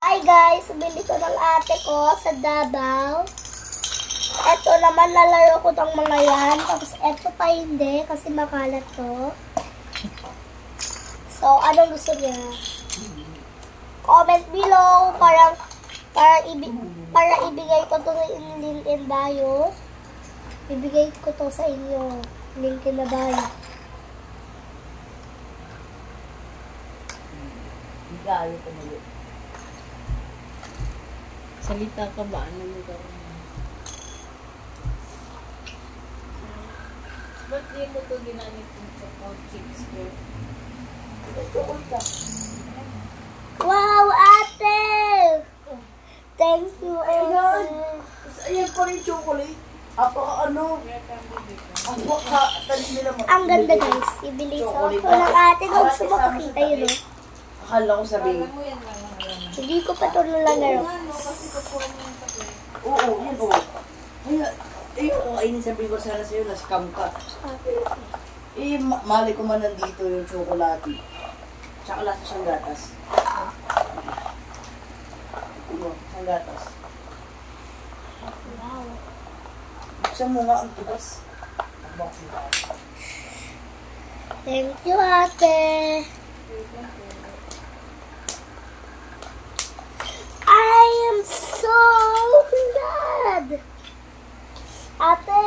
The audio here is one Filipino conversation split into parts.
Ay guys, bili ko ng ate ko sa Davao. Ito naman, nalaro ko tong mga yan. Tapos ito pa hindi kasi makalat to. So, anong gusto niya? Comment below para ibigay ko to sa link in bio. Ibigay ko to sa inyo. Link in the bio. Igayo ko mali. Salita ka ba? Ano mo ka? Ba't di mo ito ginamit yung chocolate chips ko? Wow, ate! Thank you, ate. Ayan pa rin chocolate. Ano? Ang ganda guys. Ibili ko ng ate ko. Gusto mo pakita yun, no? Akala ko sabihin. Hindi ko pa ito nalalaro. Oo, yan o. Ay, sabihin ko sana sa'yo, na-scam ka. Mali ko man nandito yung chocolate. Tsaka lasa siyang gatas. Siyang gatas. Wow. Buksan mo nga ang tugas. Thank you, ate. I am so glad. Ate,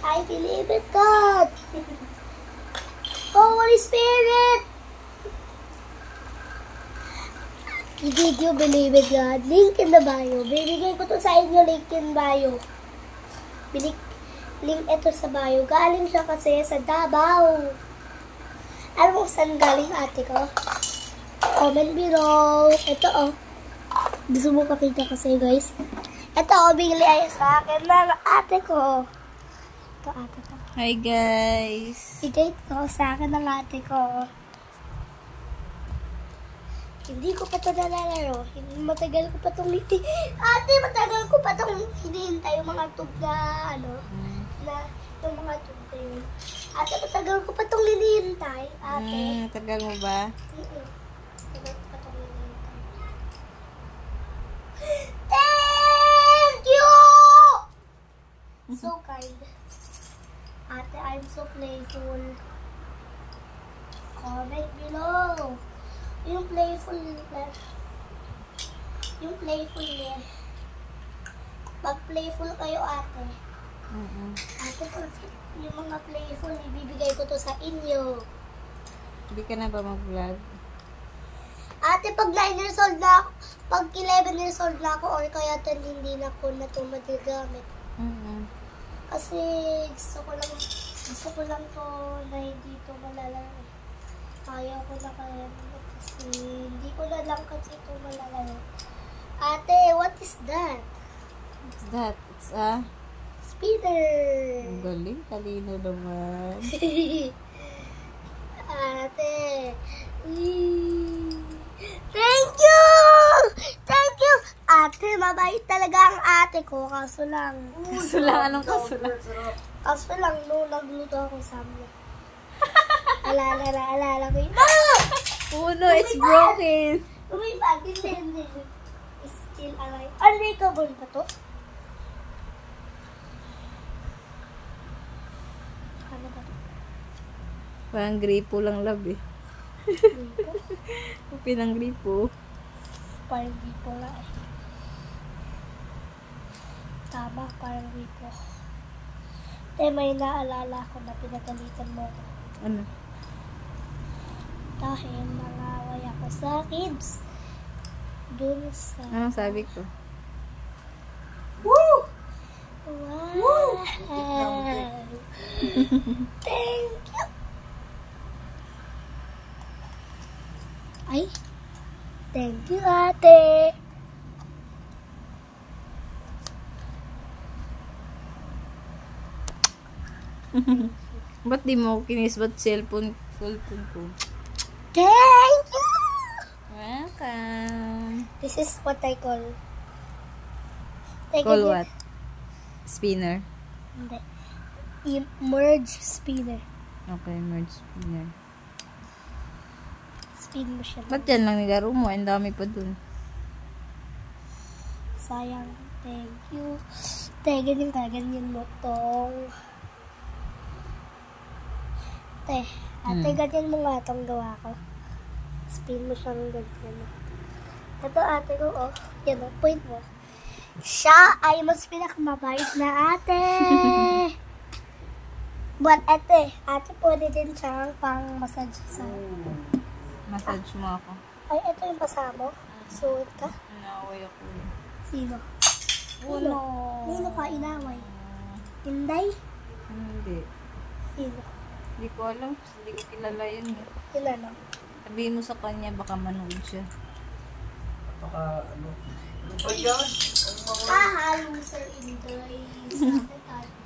I believe in God. Holy Spirit. Did you believe in God? Link in the bio. Bibigay ko to sa inyo, link in bio. Link ito sa bio. Galing siya kasi sa Davao. Alam mo saan galing ate ko? Comment below. Ito oh. Gusto mo pakita kasi guys. Ito oh, bigli ay sa akin ng ate ko. Ito ate ko. Hi guys. I-date ko sa akin ng ate ko. Hindi ko pa ito nalalaro. Matagal ko pa itong ate, matagal ko pa itong hinihintay yung mga tube na yung mga tube na yun. Ate, matagal ko pa itong hinihintay. Ate. Tagal mo ba? Matagal ko pa itong hinihintay. Thank you! So kind. Ate, I'm so playful. Comment below. Yung playful niya. Pag playful kayo ate. Ate, yung mga playful, ibibigay ko to sa inyo. Hindi ka na ba mag-vlog? Ate, pag 9 years old na ako, pag 11 years old na ako, or kaya 10, hindi na ko na ito magagamit. Kasi gusto ko lang to na hindi to malalaro. Kaya ko na kaya kasi hindi ko na lang kasi ito malalaro. Ate, what is that? What's that? It's a spinner. Ang galing, talino naman. Ate. Thank you! Thank you! Ate, mabait talaga ang ate ko. Kaso lang. Anong kaso lang? Kaso lang, no, nagluto ako sa amin. Alala ko yun. Oh no, it's broken. Lumipad, hindi. Still alive. Unbreakable pa to? Ano ba to? Parang gripo lang, love eh. Pinang gripo. Parang gripo lang eh. Tama, parang gripo. May naalala ko na pinagalitan mo. Ano? Dahil nangaway ako sa kids. Dun sa... Anong sabi ko? Woo! Wow! Thank you! Ay! Thank you, ate! Ba't di mo kinis? Ba't cellphone ko? Thank you! Welcome. This is what I call... Call what? Spinner. Hindi. Merge spinner. Okay, merge spinner. spin mo siya. Ba't yan lang nilaro mo? Ang dami pa dun. Sayang. Thank you. Te, ganyan mo tong. Te, ate, ganyan mo nga tong gawa ko. Spin mo siyang ganyan. Ito ate ko, oh. Yan, oh, point mo. Siya ay mas pinakamabait na ate. But ate pwede din siyang pang massage sa. Massage mo ako. Ay, ito yung pasamo. Suot ka. Inaaway ako. Sino? Uno. Sino ka inaway? Inday? Hindi. Sino? Hindi ko alam. Hindi ko kilala yun. Kilala. Sabihin mo sa kanya, baka manood siya. Baka ano ba yan? Hello, Sir Inday. Sa akin,